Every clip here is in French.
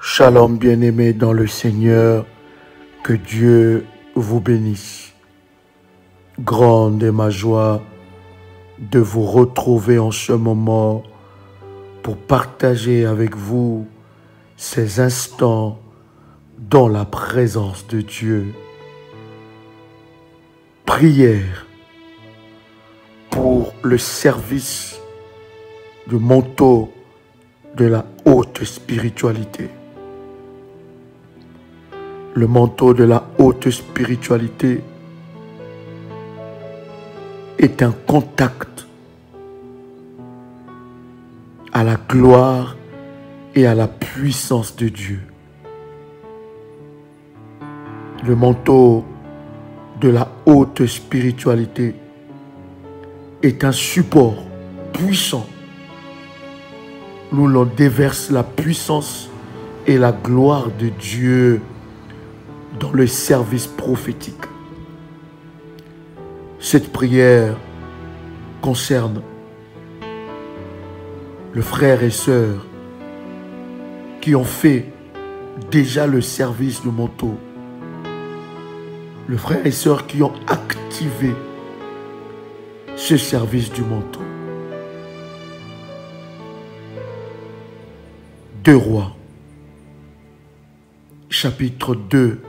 Shalom bien-aimés dans le Seigneur, que Dieu vous bénisse. Grande est ma joie de vous retrouver en ce moment pour partager avec vous ces instants dans la présence de Dieu. Prière pour le service du manteau de la haute spiritualité. Le manteau de la haute spiritualité est un contact à la gloire et à la puissance de Dieu. Le manteau de la haute spiritualité est un support puissant où l'on déverse la puissance et la gloire de Dieu dans le service prophétique. Cette prière concerne le frère et sœur qui ont fait déjà le service du manteau. Le frère et sœur qui ont activé ce service du manteau. 2 Rois, chapitre 2,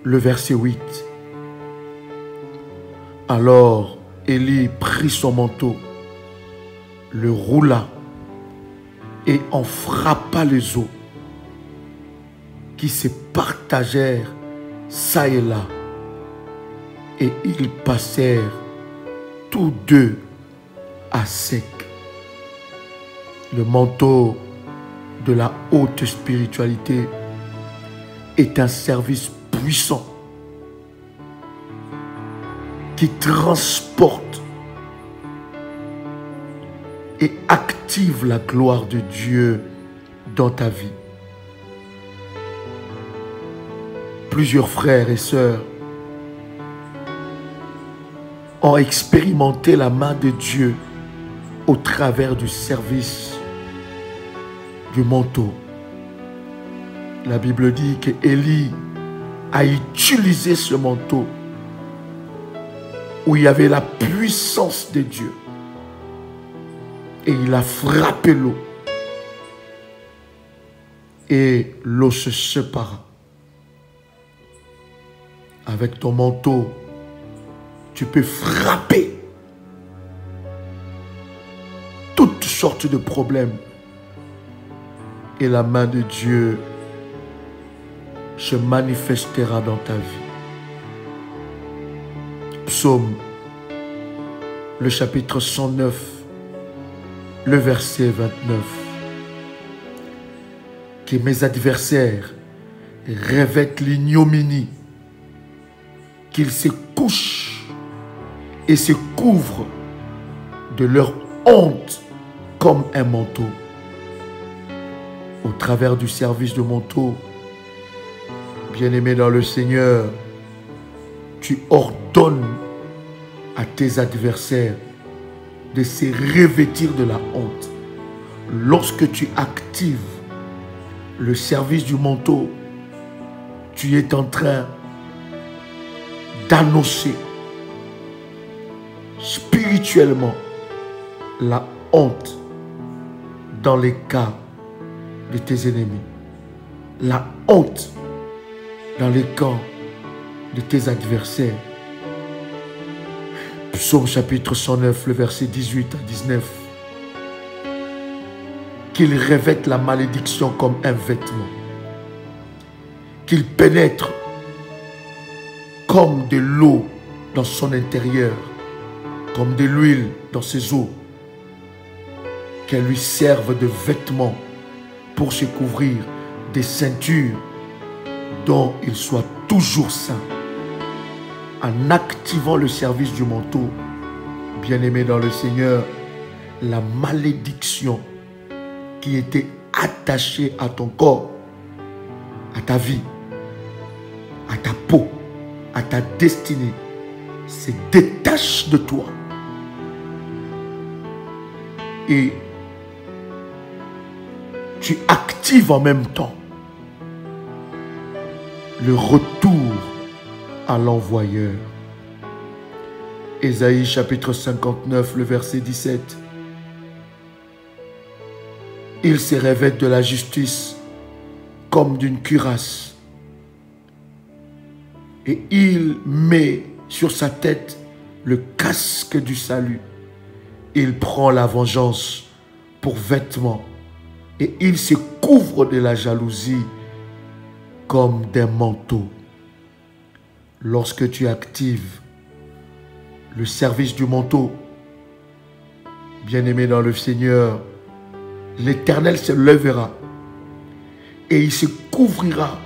le verset 8. Alors Élie prit son manteau, le roula et en frappa les eaux qui se partagèrent çà et là, et ils passèrent tous deux à sec. Le manteau de la haute spiritualité est un service puissant qui transporte et active la gloire de Dieu dans ta vie. Plusieurs frères et sœurs ont expérimenté la main de Dieu au travers du service du manteau. La Bible dit que Élie a utilisé ce manteau où il y avait la puissance de Dieu et il a frappé l'eau et l'eau se sépara. Avec ton manteau, tu peux frapper toutes sortes de problèmes et la main de Dieu se manifestera dans ta vie. Psaume, le chapitre 109, le verset 29. Que mes adversaires revêtent l'ignominie, qu'ils se couchent et se couvrent de leur honte comme un manteau. Au travers du service de manteau, bien-aimé dans le Seigneur, tu ordonnes à tes adversaires de se revêtir de la honte. Lorsque tu actives le service du manteau, tu es en train d'annoncer spirituellement la honte dans les cas de tes ennemis. La honte dans les camps de tes adversaires. Psaume chapitre 109, le verset 18 à 19. Qu'il revête la malédiction comme un vêtement. Qu'il pénètre comme de l'eau dans son intérieur, comme de l'huile dans ses os. Qu'elle lui serve de vêtement pour se couvrir, des ceintures dont il soit toujours saint. En activant le service du manteau, bien-aimé dans le Seigneur, la malédiction qui était attachée à ton corps, à ta vie, à ta peau, à ta destinée, se détache de toi. Et tu actives en même temps le retour à l'envoyeur. Ésaïe chapitre 59, le verset 17. Il se revêt de la justice comme d'une cuirasse, et il met sur sa tête le casque du salut. Il prend la vengeance pour vêtement, et il se couvre de la jalousie comme d'un manteau. Lorsque tu actives le service du manteau, bien-aimé dans le Seigneur, l'Éternel se lèvera et il se couvrira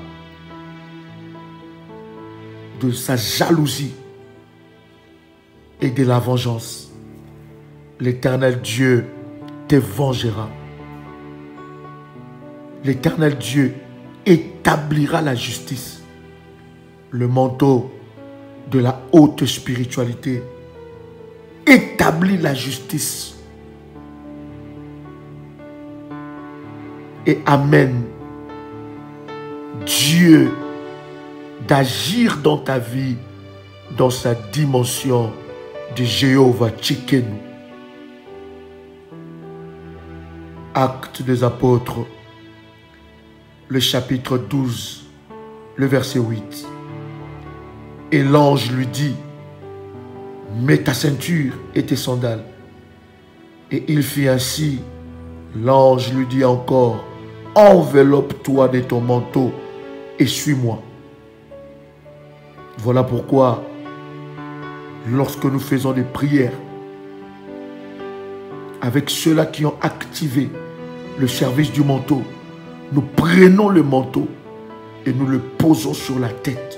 de sa jalousie et de la vengeance. L'Éternel Dieu te vengera. L'Éternel Dieu établira la justice. Le manteau de la haute spiritualité établit la justice et amène Dieu d'agir dans ta vie dans sa dimension de Jéhovah Tsidkenu. Actes des apôtres, le chapitre 12, le verset 8. Et l'ange lui dit, mets ta ceinture et tes sandales. Et il fit ainsi. L'ange lui dit encore, enveloppe-toi de ton manteau et suis-moi. Voilà pourquoi, lorsque nous faisons des prières, avec ceux-là qui ont activé le service du manteau, nous prenons le manteau et nous le posons sur la tête.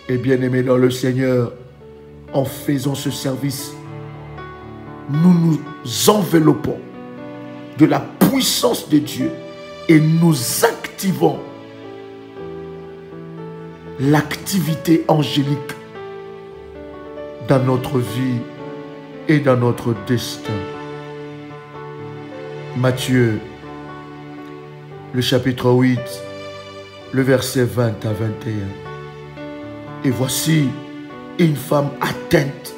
Et bien aimé dans le Seigneur, en faisant ce service, nous nous enveloppons de la puissance de Dieu et nous activons l'activité angélique dans notre vie et dans notre destin. Matthieu, le chapitre 8, le verset 20 à 21. Et voici une femme atteinte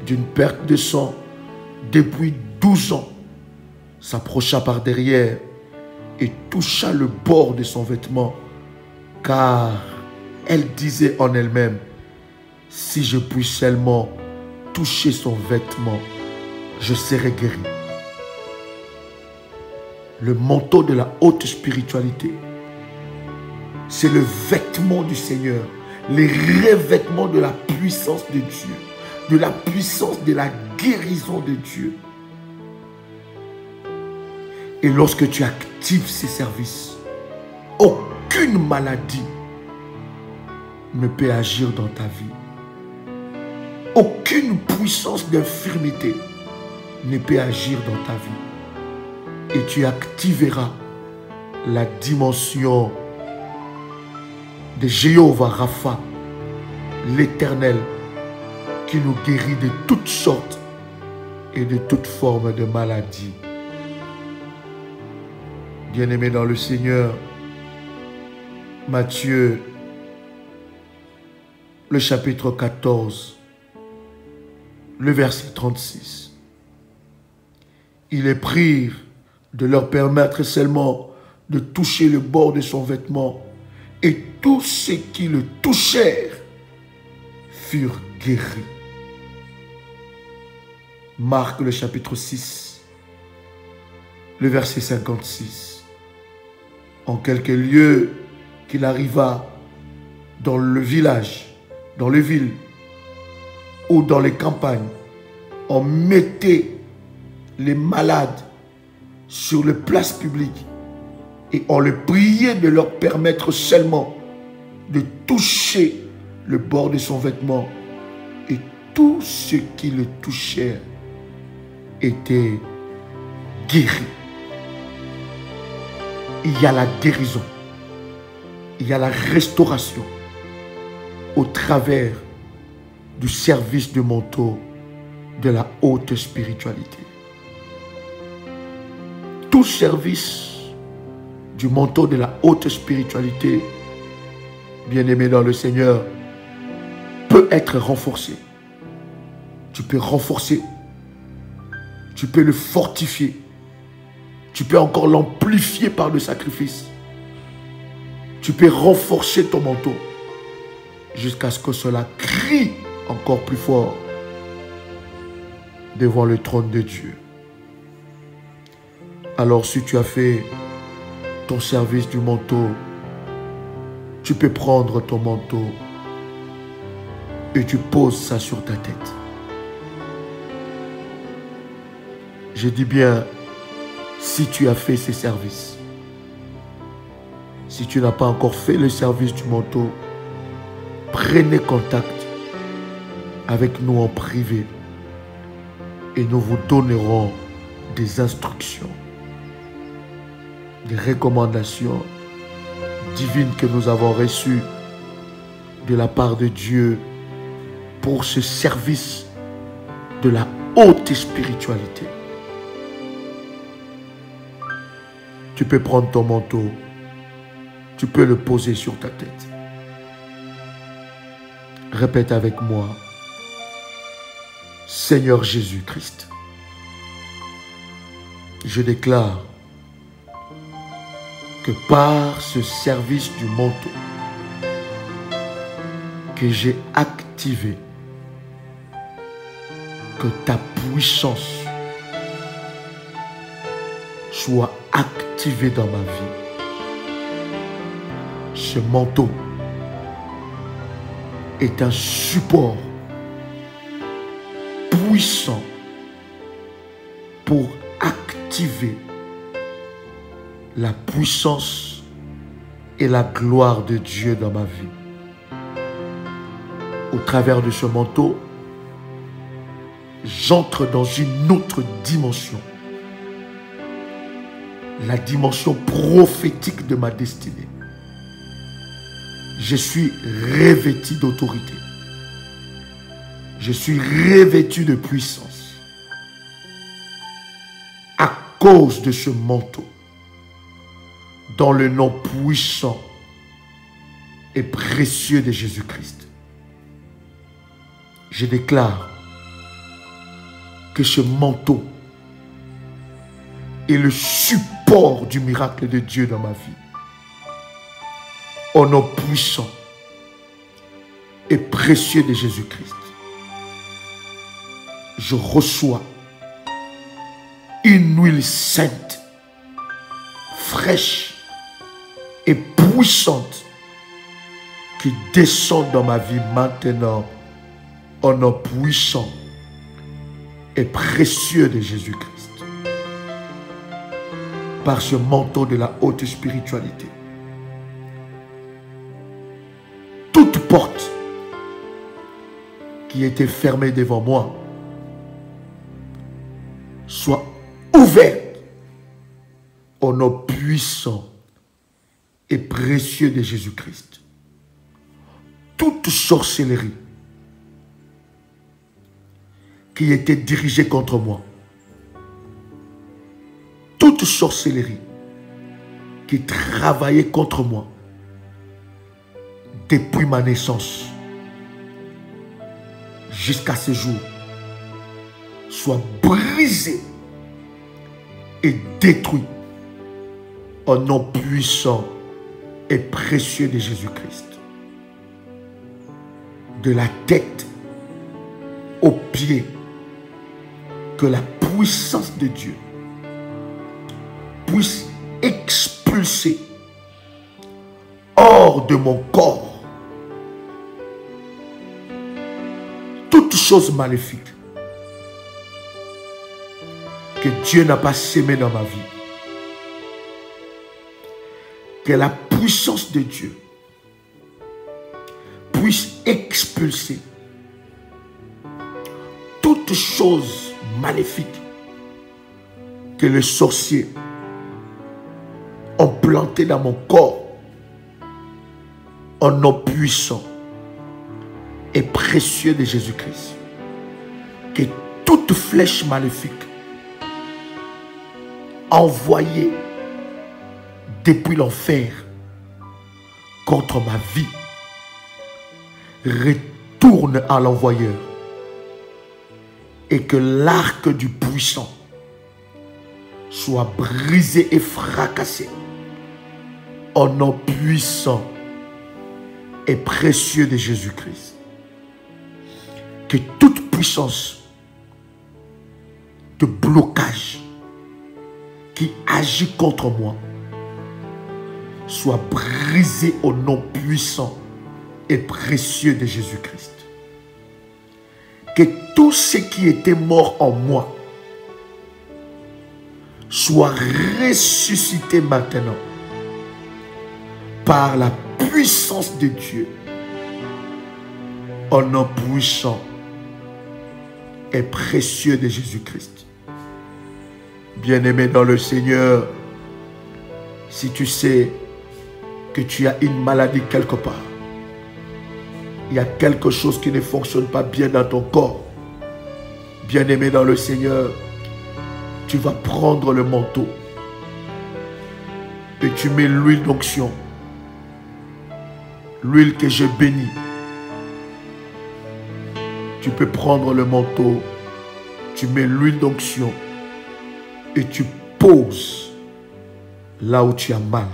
d'une perte de sang depuis 12 ans s'approcha par derrière et toucha le bord de son vêtement, car elle disait en elle-même, si je puis seulement toucher son vêtement, je serai guéri. Le manteau de la haute spiritualité, c'est le vêtement du Seigneur, les revêtements de la puissance de Dieu, de la puissance de la guérison de Dieu. Et lorsque tu actives ces services, aucune maladie ne peut agir dans ta vie. Aucune puissance d'infirmité ne peut agir dans ta vie. Et tu activeras la dimension de Jéhovah Rapha, l'Éternel, qui nous guérit de toutes sortes et de toutes formes de maladies. Bien-aimés dans le Seigneur, Matthieu, le chapitre 14, le verset 36. Ils les prirent de leur permettre seulement de toucher le bord de son vêtement, et tous ceux qui le touchèrent furent guéris. Marc, le chapitre 6, le verset 56. En quelques lieux qu'il arriva dans le village, dans les villes ou dans les campagnes, on mettait les malades sur les places publiques et on les priait de leur permettre seulement de toucher le bord de son vêtement, et tous ceux qui le touchèrent étaient guéris. Il y a la guérison, il y a la restauration au travers du service de manteau de la haute spiritualité. Tout service du manteau de la haute spiritualité, bien-aimé dans le Seigneur, peut être renforcé. Tu peux renforcer. Tu peux le fortifier. Tu peux encore l'amplifier par le sacrifice. Tu peux renforcer ton manteau jusqu'à ce que cela crie encore plus fort devant le trône de Dieu. Alors si tu as fait ton service du manteau, tu peux prendre ton manteau et tu poses ça sur ta tête. Je dis bien, si tu as fait ces services, si tu n'as pas encore fait le service du manteau, prenez contact avec nous en privé et nous vous donnerons des instructions, des recommandations divines que nous avons reçues de la part de Dieu pour ce service de la haute spiritualité. Tu peux prendre ton manteau, tu peux le poser sur ta tête. Répète avec moi. Seigneur Jésus-Christ, je déclare que par ce service du manteau que j'ai activé, que ta puissance soit activée dans ma vie. Ce manteau est un support puissant pour activer la puissance et la gloire de Dieu dans ma vie. Au travers de ce manteau, j'entre dans une autre dimension. La dimension prophétique de ma destinée. Je suis revêtu d'autorité. Je suis revêtu de puissance. À cause de ce manteau, dans le nom puissant et précieux de Jésus-Christ, je déclare que ce manteau est le support du miracle de Dieu dans ma vie. Au nom puissant et précieux de Jésus-Christ, je reçois une huile sainte, fraîche et puissante qui descend dans ma vie maintenant au nom puissant et précieux de Jésus-Christ. Par ce manteau de la haute spiritualité, toute porte qui était fermée devant moi soit ouverte au nom puissant et précieux de Jésus-Christ. Toute sorcellerie qui était dirigée contre moi, toute sorcellerie qui travaillait contre moi depuis ma naissance jusqu'à ce jour soit brisée et détruite au nom puissant et précieux de Jésus-Christ. De la tête aux pieds, que la puissance de Dieu puisse expulser hors de mon corps toute chose maléfique que Dieu n'a pas sémé dans ma vie. Que la puissance de Dieu puisse expulser toute chose maléfique que les sorciers ont planté dans mon corps au nom puissant et précieux de Jésus-Christ. Que toute flèche maléfique envoyée depuis l'enfer contre ma vie retourne à l'envoyeur et que l'arc du puissant soit brisé et fracassé au nom puissant et précieux de Jésus-Christ. Que toute puissance de blocage qui agit contre moi soit brisée au nom puissant et précieux de Jésus-Christ. Que tout ce qui était mort en moi soit ressuscité maintenant par la puissance de Dieu au nom puissant et précieux de Jésus-Christ. Bien-aimé dans le Seigneur, si tu sais que tu as une maladie quelque part, il y a quelque chose qui ne fonctionne pas bien dans ton corps, bien-aimé dans le Seigneur, tu vas prendre le manteau et tu mets l'huile d'onction, l'huile que j'ai bénie. Tu peux prendre le manteau, tu mets l'huile d'onction et tu poses là où tu as mal,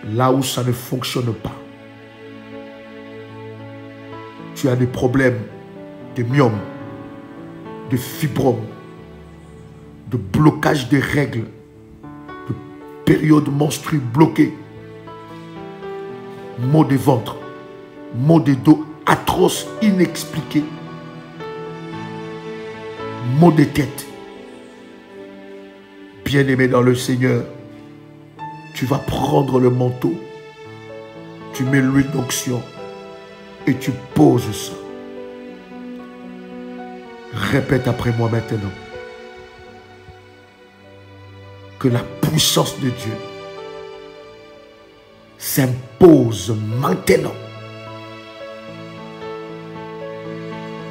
là où ça ne fonctionne pas. Tu as des problèmes de myome, de fibrome, de blocage des règles, de période menstruelle bloquée, maux de ventre, maux de dos atroces, inexpliqués, maux de tête. Bien-aimé dans le Seigneur, tu vas prendre le manteau, tu mets l'huile d'onction et tu poses ça. Répète après moi maintenant. Que la puissance de Dieu s'impose maintenant.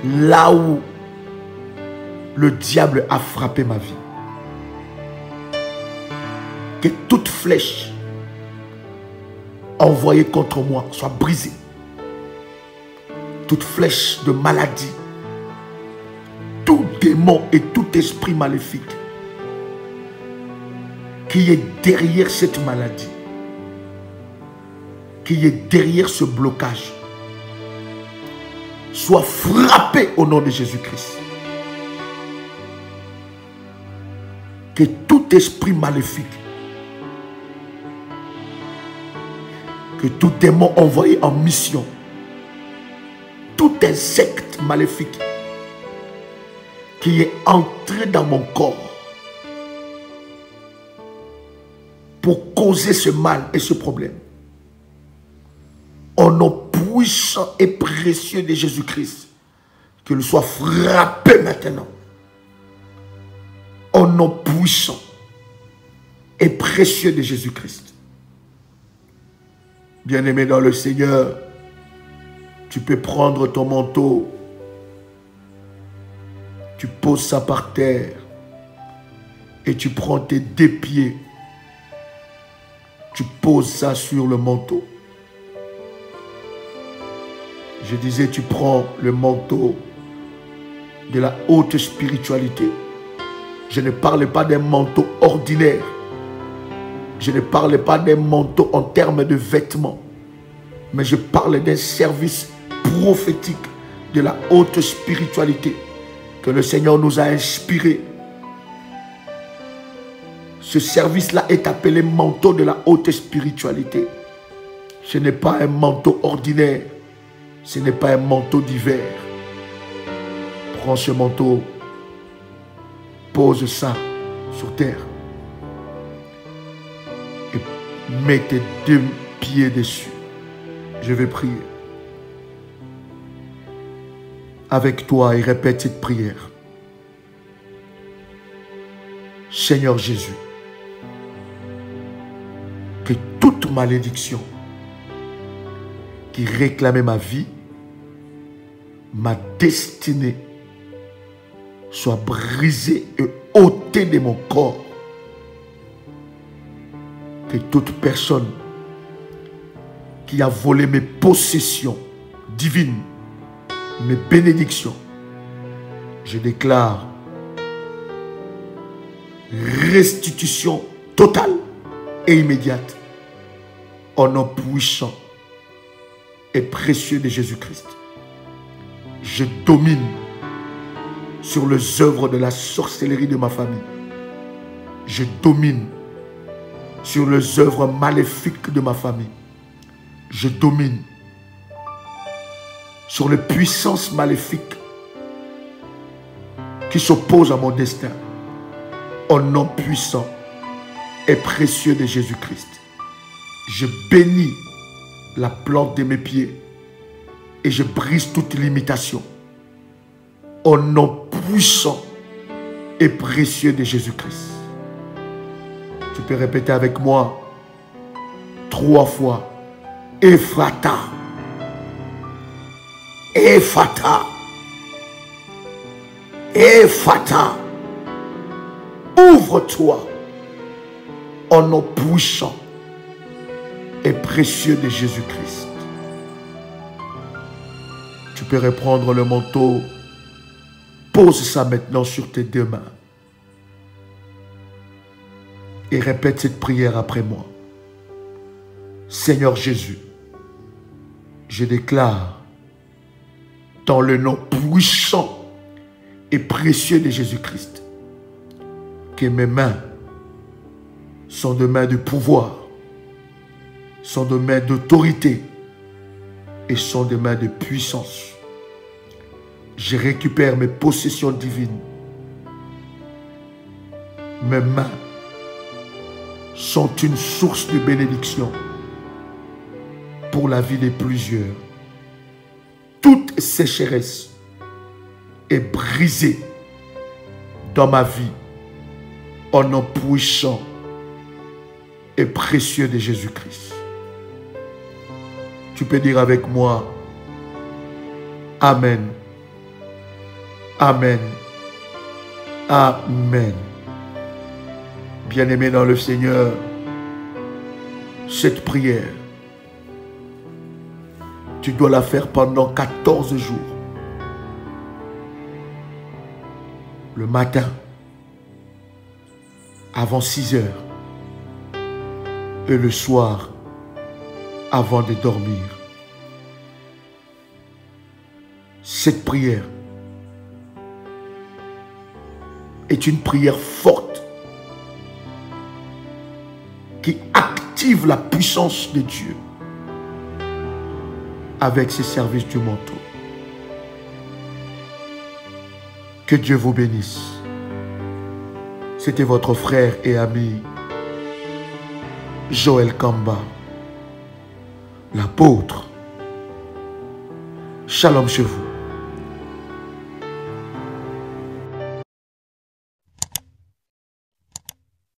Là où le diable a frappé ma vie. Que toute flèche envoyée contre moi soit brisée. Toute flèche de maladie, tout démon et tout esprit maléfique qui est derrière cette maladie, qui est derrière ce blocage, soit frappé au nom de Jésus-Christ. Que tout esprit maléfique, que tout démon envoyé en mission, tout insecte maléfique qui est entré dans mon corps pour causer ce mal et ce problème, au nom puissant et précieux de Jésus-Christ, qu'il soit frappé maintenant. Au nom puissant et précieux de Jésus-Christ. Bien-aimé dans le Seigneur, tu peux prendre ton manteau, tu poses ça par terre et tu prends tes deux pieds, tu poses ça sur le manteau. Je disais, tu prends le manteau de la haute spiritualité. Je ne parle pas d'un manteau ordinaire. Je ne parle pas d'un manteau en termes de vêtements. Mais je parle d'un service prophétique de la haute spiritualité que le Seigneur nous a inspiré. Ce service-là est appelé manteau de la haute spiritualité. Ce n'est pas un manteau ordinaire. Ce n'est pas un manteau d'hiver. Prends ce manteau. Pose ça sur terre. Et mets tes deux pieds dessus. Je vais prier avec toi et répète cette prière. Seigneur Jésus, que toute malédiction qui réclamait ma vie, ma destinée, soit brisée et ôtée de mon corps que toute personne qui a volé mes possessions divines, mes bénédictions, je déclare restitution totale et immédiate au nom puissant et précieux de Jésus-Christ. Je domine sur les œuvres de la sorcellerie de ma famille. Je domine sur les œuvres maléfiques de ma famille. Je domine sur les puissances maléfiques qui s'opposent à mon destin. Au nom puissant et précieux de Jésus-Christ, je bénis la plante de mes pieds et je brise toute limitation. Au nom puissant et précieux de Jésus-Christ. Tu peux répéter avec moi 3 fois. Ephrata. Ephrata. Ephrata. Ouvre-toi au nom puissant et précieux de Jésus-Christ. Tu peux reprendre le manteau. Pose ça maintenant sur tes 2 mains. Et répète cette prière après moi. Seigneur Jésus, je déclare dans le nom puissant et précieux de Jésus-Christ que mes mains sont des mains de pouvoir, sont des mains d'autorité et sont des mains de puissance. Je récupère mes possessions divines. Mes mains sont une source de bénédiction pour la vie de plusieurs. Toute sécheresse est brisée dans ma vie au nom puissant et précieux de Jésus-Christ. Tu peux dire avec moi, Amen. Amen. Amen. Bien-aimé dans le Seigneur, cette prière, tu dois la faire pendant 14 jours. Le matin, avant 6 heures. Et le soir, avant de dormir. Cette prière est une prière forte qui active la puissance de Dieu avec ses services du manteau. Que Dieu vous bénisse. C'était votre frère et ami Joël Kamba, l'apôtre. Shalom chez vous.